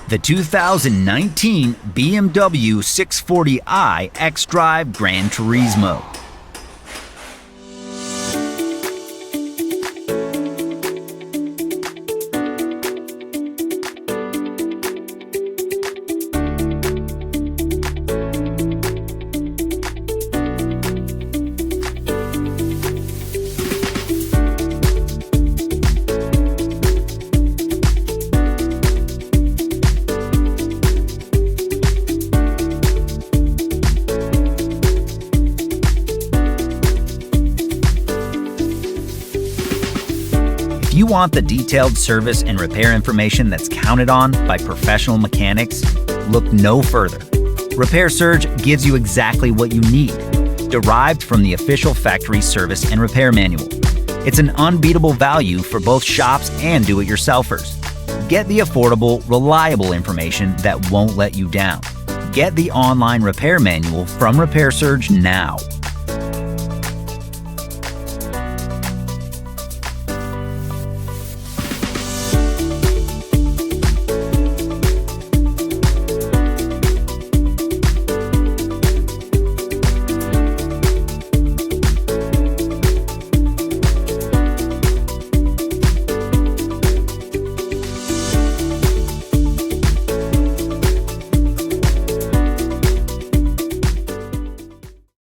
The 2019 BMW 640i xDrive Gran Turismo. If you want the detailed service and repair information that's counted on by professional mechanics, look no further. Repair Surge gives you exactly what you need, derived from the official factory service and repair manual. It's an unbeatable value for both shops and do-it-yourselfers. Get the affordable, reliable information that won't let you down. Get the online repair manual from Repair Surge now.